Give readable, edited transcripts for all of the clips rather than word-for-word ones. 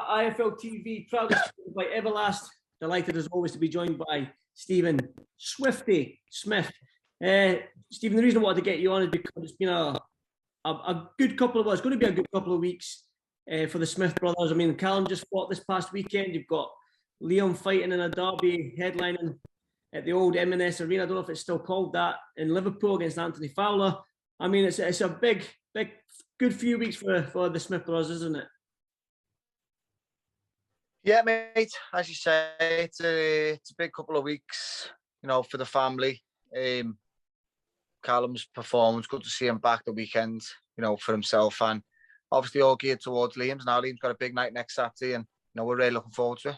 IFL TV, proudest by Everlast. Delighted as always to be joined by Stephen Swifty Smith. Stephen, the reason I wanted to get you on is because it's been a good couple of, well, it's going to be a good couple of weeks for the Smith brothers. I mean, Callum just fought this past weekend. You've got Liam fighting in a derby, headlining at the old M&S Arena. I don't know if it's still called that, in Liverpool against Anthony Fowler. I mean, it's a big, good few weeks for the Smith brothers, isn't it? Yeah, mate. As you say, it's a big couple of weeks, you know, for the family. Callum's performance, good to see him back the weekend, you know, for himself, and obviously all geared towards Liam's. Now Liam's got a big night next Saturday, and you know, we're really looking forward to it.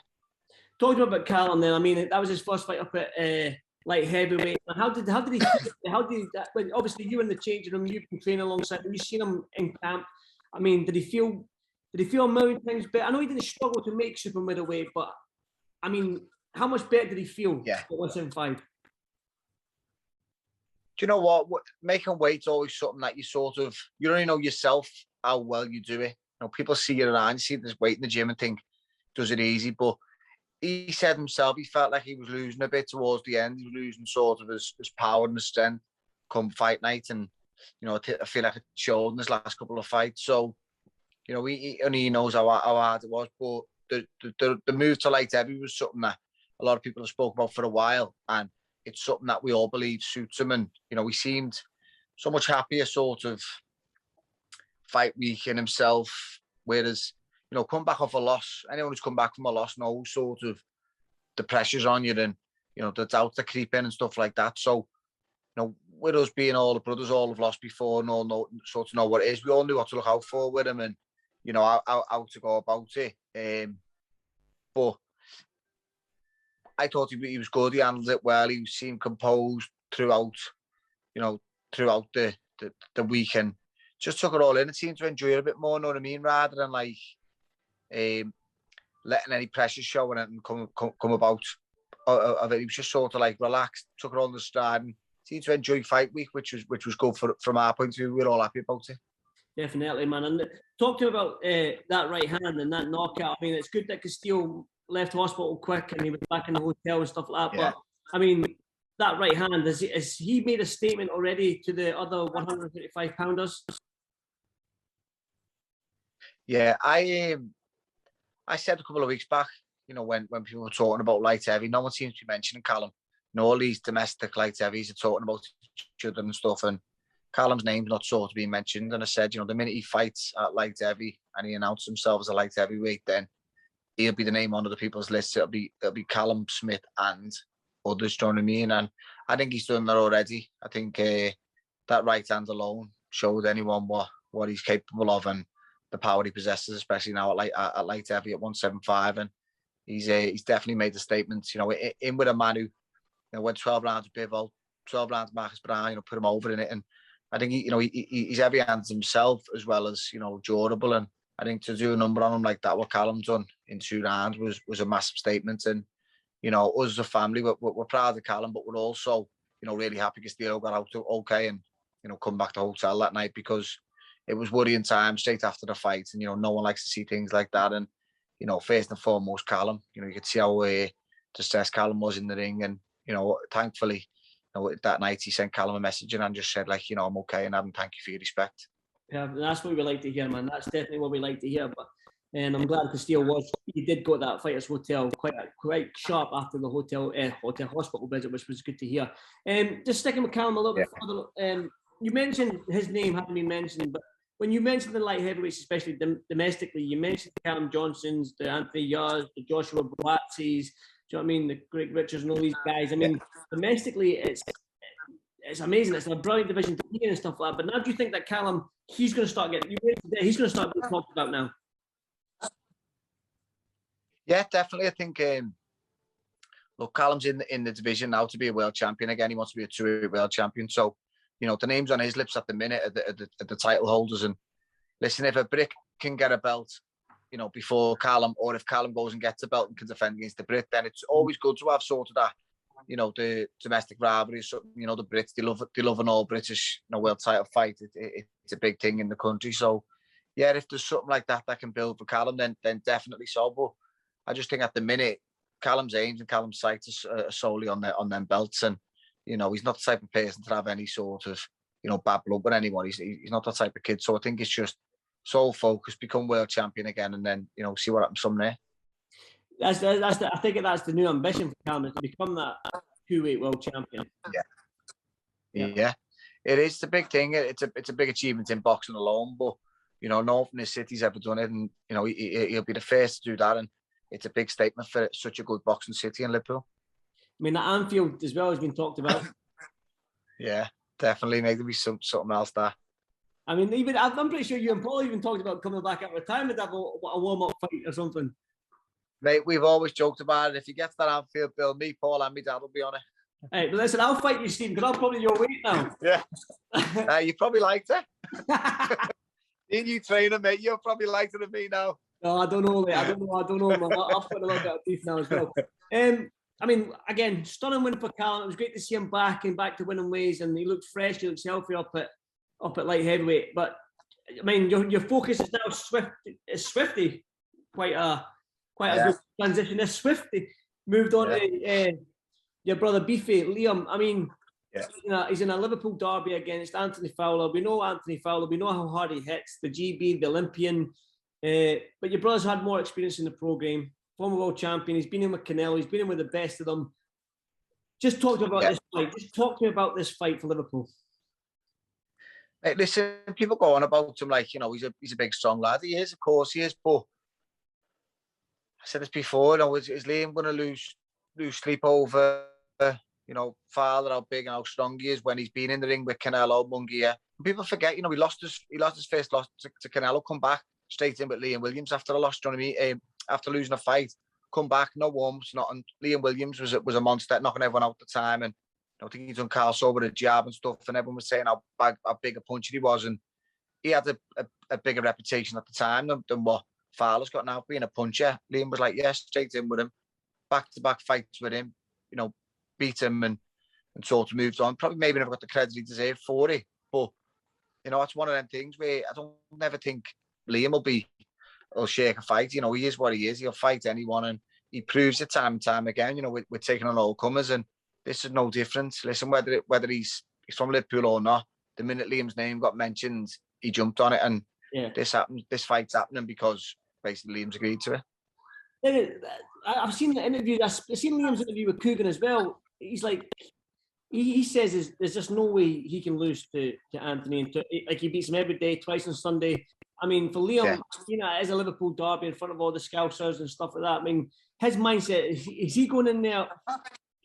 Talking about Callum, then, I mean, that was his first fight up at light heavyweight. How did he? When obviously you were in the changing room, you've been training alongside him, you've seen him in camp. I mean, did he feel a million times better? I know he didn't struggle to make super middleweight, but I mean, how much better did he feel? Yeah. At 175. Do you know what? Making weight's always something that you only know yourself how well you do it. You know, people see you around, you see this weight in the gym and think, does it easy? But he said himself, he felt like he was losing a bit towards the end. He was losing sort of his power and his strength come fight night. And, you know, I feel like it showed in his last couple of fights. So, you know, he knows how hard it was. But the move to light heavy was something that a lot of people have spoken about for a while. And it's something that we all believe suits him. And, you know, he seemed so much happier sort of fight week in himself. Whereas, you know, come back off a loss, anyone who's come back from a loss knows sort of the pressure's on you and, you know, the doubts that creep in and stuff like that. So, you know, with us being all the brothers, all have lost before and all know what it is, we all knew what to look out for with him and, you know, how to go about it. But I thought he was good. He handled it well. He seemed composed throughout the week and just took it all in and seemed to enjoy it a bit more, know what I mean? Rather than like letting any pressure show and come about of it. He was just sort of like relaxed, took it all in the stride and seemed to enjoy fight week, which was good from our point of view. We're all happy about it. Definitely, man. And talk to me about that right hand and that knockout. I mean, it's good that Castillo left hospital quick and he was back in the hotel and stuff like that. Yeah. But I mean, that right hand, has he made a statement already to the other 135 pounders? Yeah, I said a couple of weeks back, you know, when people were talking about light heavy, no one seems to be mentioning Callum. You know, all these domestic light heavies are talking about each other and stuff, and Callum's name's not sort of being mentioned. And I said, you know, the minute he fights at light heavy and he announced himself as a light heavyweight, then he'll be the name on other people's lists. It'll be Callum Smith and others, do you know what I mean? And I think he's done that already. I think that right hand alone showed anyone what he's capable of and the power he possesses, especially now at light heavy at 175. And he's definitely made the statements, you know, in with a man who, you know, went 12 rounds with Bivol, 12 rounds Marcus Brown, you know, put him over in it. And I think he's heavy hands himself as well as, you know, durable. And I think to do a number on him like that, what Callum done in 2 rounds was a massive statement. And, you know, us as a family, we're proud of Callum, but we're also, you know, really happy Castillo got out okay and, you know, come back to the hotel that night because it was worrying time straight after the fight. And, you know, no one likes to see things like that. And, you know, first and foremost, Callum, you know, you could see how distressed Callum was in the ring. And, you know, thankfully, you know, that night he sent Callum a message and just said, like, you know, I'm okay and Adam, thank you for your respect. Yeah, that's what we like to hear, man. That's definitely what we like to hear. But I'm glad Castillo he did go to that fighter's hotel quite sharp after the hospital visit, which was good to hear. Just sticking with Callum a little bit further, you mentioned his name hadn't been mentioned, but when you mentioned the light heavyweights, especially domestically, you mentioned the Callum Johnsons, the Anthony Yards, the Joshua Buatsis, do you know what I mean? The Greg Richards and all these guys. I mean, domestically, it's amazing. It's a brilliant division to be in and stuff like that. But now do you think that Callum, he's going to start getting talked about now? Yeah, definitely. I think, look, Callum's in the division now to be a world champion again. He wants to be a 2-weight world champion. So, you know, the names on his lips at the minute are the title holders. And listen, if a Brit can get a belt, you know, before Callum, or if Callum goes and gets a belt and can defend against the Brit, then it's always good to have sort of that, you know, the domestic rivalry. So, you know, the Brits, they love an all British, you know, world title fight. It's a big thing in the country. So, yeah, if there's something like that can build for Callum, then definitely so. But I just think at the minute, Callum's aims and Callum's sights are solely on them belts, and you know, he's not the type of person to have any sort of, you know, bad blood with anyone. He's not that type of kid. So I think it's just sole focus, become world champion again, and then, you know, see what happens from there. I think that's the new ambition for Callum, to become that 2-weight world champion. Yeah. It is the big thing. It's a big achievement in boxing alone, but you know, no one from his city's ever done it, and you know, he'll be the first to do that, and it's a big statement for such a good boxing city in Liverpool. I mean, the Anfield as well has been talked about. Yeah, definitely. Maybe be something else there. I mean, I'm pretty sure you and Paul even talked about coming back at retirement to have a warm-up fight or something. Mate, we've always joked about it. If you get to that Anfield, Bill, me, Paul, and me dad will be on it. Hey, but listen, I'll fight you, Stephen, because I'm probably your weight now. Yeah. You probably liked it. In you trainer, mate, you're probably lighter than me now. No, I don't know, mate. I don't know. Man. I'll put a little bit of teeth now as well. I mean, again, stunning win for Callum. It was great to see him back to winning ways, and he looks fresh. He looks healthy up at light heavyweight. But I mean, your focus is now Swifty. Quite a good transition. Is Swifty moved on to your brother Beefy, Liam. I mean, he's in a Liverpool derby against Anthony Fowler. We know Anthony Fowler. We know how hard he hits, the GB, the Olympian. But your brother's had more experience in the pro game. Former world champion. He's been in with Canelo. He's been in with the best of them. Just talk to me about this fight. Just talk to me about this fight for Liverpool. Hey, listen, people go on about him like, you know, he's a big, strong lad. He is, of course he is. But I said this before, you know, is Liam going to lose sleep over, you know, Fowler, how big and how strong he is when he's been in the ring with Canelo, Munguia. People forget, you know, he lost his first loss to Canelo, come back straight in with Liam Williams after a loss, do you know what I mean? After losing a fight, come back, no warm-ups, nothing. Liam Williams was a monster, knocking everyone out at the time, and I think he's done Carl over a jab and stuff, and everyone was saying how big a puncher he was, and he had a bigger reputation at the time than what Fowler's got now, being a puncher. Liam was like, straight in with him, back-to-back fights with him, you know, beat him and sort of moved on. Probably maybe never got the credit he deserved for it, but you know, it's one of them things where I don't never think Liam will shake a fight. You know, he is what he is. He'll fight anyone, and he proves it time and time again. You know, we're taking on all comers, and this is no different. Listen, whether he's from Liverpool or not, the minute Liam's name got mentioned, he jumped on it, and this happened. This fight's happening because basically Liam's agreed to it. I've seen the interview. I've seen Liam's interview with Coogan as well. He's like, he says there's just no way he can lose to Anthony, and like he beats him every day, twice on Sunday. I mean, for Liam, you know, it is a Liverpool derby in front of all the Scousers and stuff like that. I mean, his mindset, is he going in there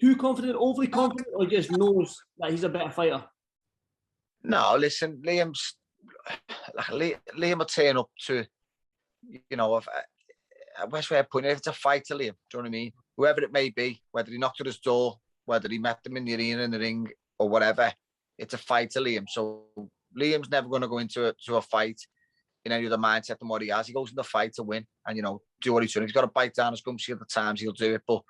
too confident, overly confident, or just knows that he's a better fighter? No, listen, Liam will turn up to, you know, best way of putting it, if it's a fight to Liam, do you know what I mean? Whoever it may be, whether he knocked at his door, whether he met them in the arena, in the ring, or whatever, it's a fight to Liam. So Liam's never going to go into a fight in any other mindset than what he has. He goes in the fight to win and, you know, do what he's doing. If he's got to bite down his gum at the times, he'll do it. But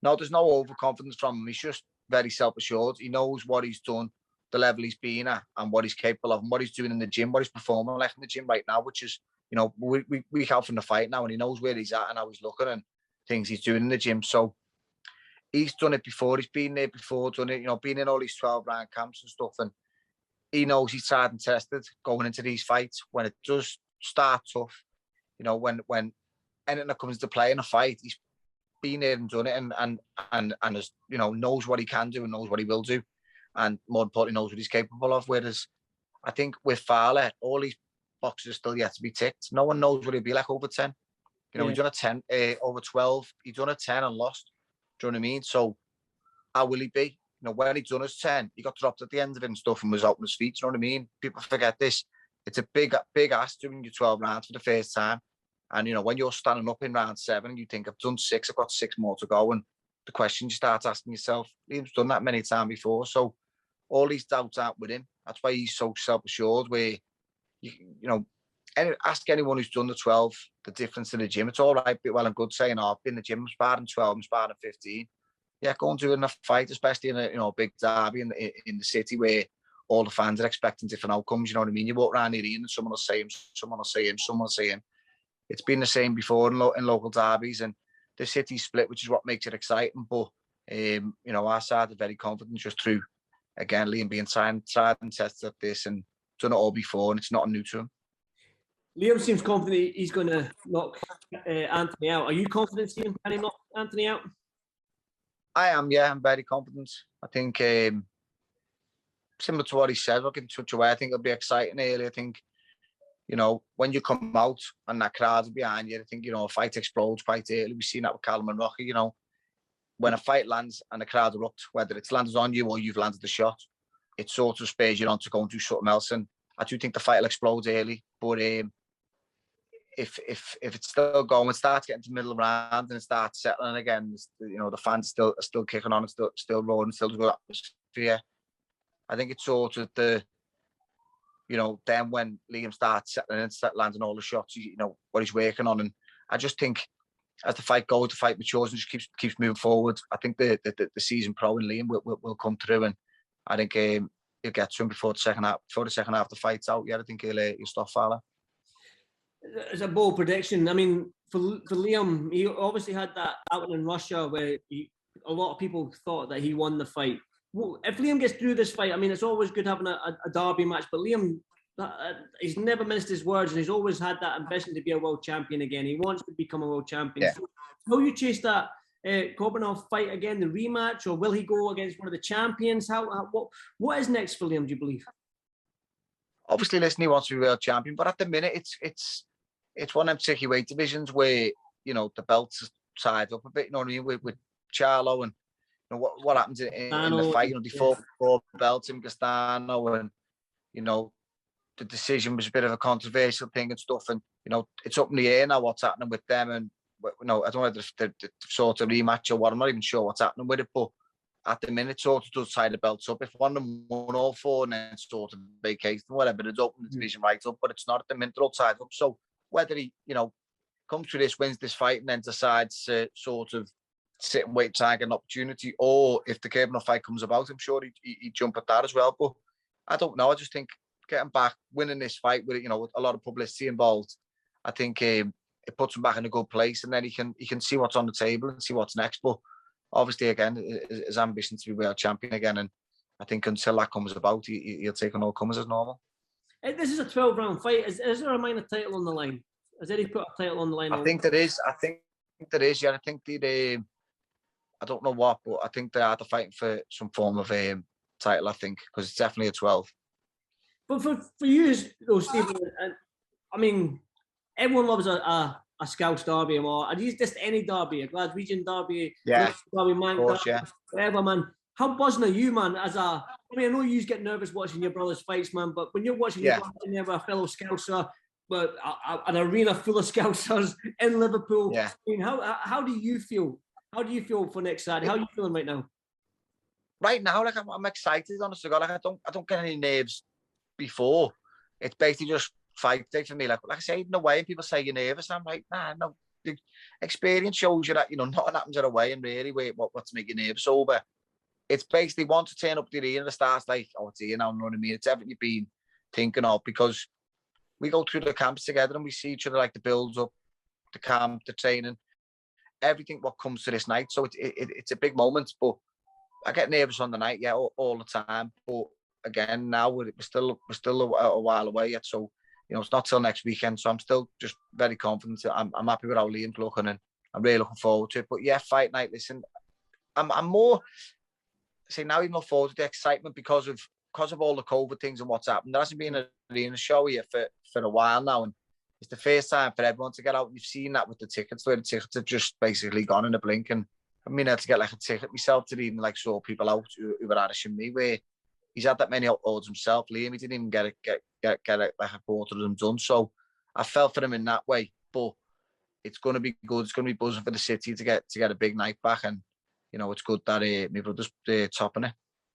no, there's no overconfidence from him. He's just very self-assured. He knows what he's done, the level he's been at, and what he's capable of, and what he's doing in the gym, what he's performing like in the gym right now, which is, you know, we out from the fight now, and he knows where he's at and how he's looking and things he's doing in the gym. So he's done it before. He's been there before, done it, you know, been in all these 12-round camps and stuff, and he knows he's tried and tested going into these fights. When it does start tough, you know, when anything that comes into play in a fight, he's been there and done it, and has, you know, knows what he can do and knows what he will do, and more importantly, knows what he's capable of. Whereas I think with Fowler, all these boxes are still yet to be ticked. No one knows what he'll be like over 10. You know, he's done a 10 over 12. He's done a 10 and lost. Do you know what I mean? So how will he be? You know, when he done his 10, he got dropped at the end of it and stuff and was out on his feet. You know what I mean? People forget this. It's a big ask doing your 12 rounds for the first time. And, you know, when you're standing up in round 7, you think, I've done 6, I've got 6 more to go. And the question you start asking yourself, Liam's done that many times before. So all these doubts aren't with him. That's why he's so self-assured, where, you know, ask anyone who's done the 12, the difference in the gym. It's all right, well and good saying, I've been in the gym, I'm sparring 12, I'm sparring 15. Yeah, go and do it in a fight, especially in a, you know, big derby in the city where all the fans are expecting different outcomes. You know what I mean? You walk around the arena and someone will say him, someone will say him, someone will say him. It's been the same before in local derbies, and the city's split, which is what makes it exciting. But you know, our side are very confident just through, again, Liam being tried and tested at this and done it all before, and it's not new to him. Liam seems confident he's going to knock Anthony out. Are you confident, Stephen, can he knock Anthony out? I am, yeah. I'm very confident. I think similar to what he said, look in such a way, I think it'll be exciting early. I think, you know, when you come out and that crowd's behind you, I think, you know, a fight explodes quite early. We've seen that with Callum and Rocky, you know. When a fight lands and the crowd erupt, whether it's landed on you or you've landed the shot, it sort of spurs you on to go and do something else. And I do think the fight will explode early, but if it's still going, it starts getting to the middle of the round and it starts settling again, you know, the fans are still kicking on and still roaring, still good atmosphere. I think it's sort of the, you know, then when Liam starts settling and start landing all the shots, you know, what he's working on. And I just think as the fight goes, the fight matures and just keeps moving forward. I think the season pro in Liam will come through, and I think he'll get to him before the second half of the fight's out. Yeah, I think he'll stop Fowler. It's a bold prediction. I mean, for Liam, he obviously had that outing in Russia where a lot of people thought that he won the fight. Well, if Liam gets through this fight, I mean, it's always good having a derby match, but Liam, he's never missed his words, and he's always had that ambition to be a world champion again. He wants to become a world champion. Yeah. So will you chase that Korbanov fight again, the rematch, or will he go against one of the champions? What is next for Liam, do you believe? Obviously, listen, he wants to be world champion, but at the minute, it's one of them tricky weight divisions where, you know, the belts side up a bit, you know what I mean, with Charlo, and you know what happens in the fight. You know, they fought four belts in Castano, and you know, the decision was a bit of a controversial thing and stuff, and you know, it's up in the air now what's happening with them, and you know, I don't know whether the sort of rematch or what. I'm not even sure what's happening with it, but at the minute, sort of does tie the belts up. If one of them won all four and then sort of vacates and whatever, it's open the division right up, but it's not at the minute, they're all tied up. So whether he, you know, comes through this, wins this fight, and then decides to sort of sit and wait, try and get an opportunity, or if the Korbanov fight comes about, I'm sure he'd jump at that as well. But I don't know. I just think getting back, winning this fight with, you know, with a lot of publicity involved, I think it puts him back in a good place, and then he can see what's on the table and see what's next. But obviously, again, his ambition to be world champion again, and I think until that comes about, he'll take on all comers as normal. This is a 12-round fight. Is there a minor title on the line? Has Eddie put a title on the line? I think there is. Yeah, I think I don't know what, but I think they are fighting for some form of title. I think because it's definitely a 12. But for you, though, Stephen, I mean, everyone loves a Scouse derby or just any derby, a Glaswegian derby, yeah, derby, man, of course, yeah, whatever, man. How buzzing are you, man? I mean, I know you get nervous watching your brother's fights, man, but when you're watching your brother with a fellow Scouser, but an arena full of Scousers in Liverpool, yeah. I mean, how do you feel? How do you feel for next Saturday? How are you feeling right now? Right now, like I'm excited, honestly. Like I don't get any nerves before. It's basically just fight day for me. Like I say, in a way, people say you're nervous. I'm like, nah, no. The experience shows you that, you know, nothing happens at a way, and really, what's making you nervous over. It's basically once you turn up to the arena, the start's like, oh, it's here now, you know what I mean? It's everything you've been thinking of, because we go through the camps together and we see each other, like the builds up, the camp, the training, everything what comes to this night. So it's a big moment, but I get nervous on the night, yeah, all the time. But again, now we're still a while away yet, so you know, it's not till next weekend. So I'm still just very confident. I'm happy with how Liam's looking, and I'm really looking forward to it. But yeah, fight night. Listen, I'm more say now even more forward to the excitement because of all the COVID things and what's happened. There hasn't been an arena show here for a while now, and it's the first time for everyone to get out. You've seen that with the tickets, where the tickets have just basically gone in a blink. And I mean, I had to get like a ticket myself to even like saw people out who were Irishing me, where he's had that many orders himself. Liam, he didn't even get like a quarter of them done. So I felt for him in that way. But it's going to be good. It's going to be buzzing for the city to get a big night back, and you know, it's good that my brother's topping it.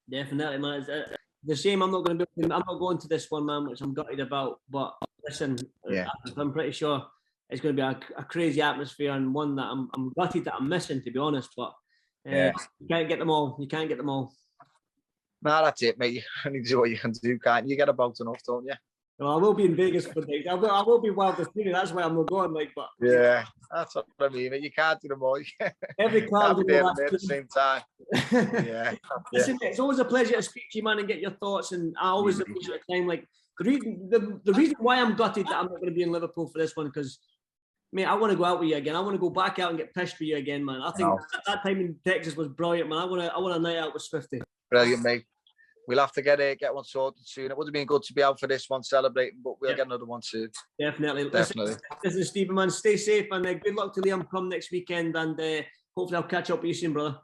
Definitely, man. It's the shame I'm not going to this one, man, which I'm gutted about. But listen, yeah, I'm pretty sure it's going to be a crazy atmosphere, and one that I'm gutted that I'm missing, to be honest. But you can't get them all. You can't get them all. Nah, that's it, mate. You only do what you can do, can't you? You get about enough, don't you? Well, I will be in Vegas for the I will be wild this weekend. That's why I'm not going. Like, but Yeah, that's what I mean. Mate. You can't do them all. every car Can't be there and there at the same time. Yeah. Listen, it's always a pleasure to speak to you, man, and get your thoughts. And I always appreciate your time. Like the reason why I'm gutted that I'm not going to be in Liverpool for this one, because mate, I want to go out with you again. I want to go back out and get pissed with you again, man. I think that time in Texas was brilliant, man. I want a night out with Swifty. Brilliant, mate. We'll have to get one sorted soon. It would have been good to be out for this one celebrating, but we'll get another one soon. Definitely. Definitely. Listen, Stephen, man, stay safe and good luck to Liam come next weekend. And hopefully I'll catch up with you soon, brother.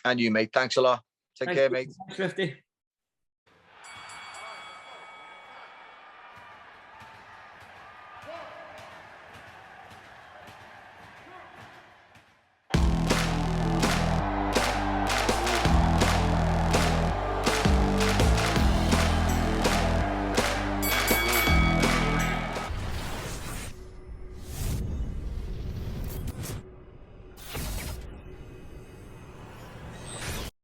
And you, mate. Thanks a lot. Take care, mate. Thanks, Swifty.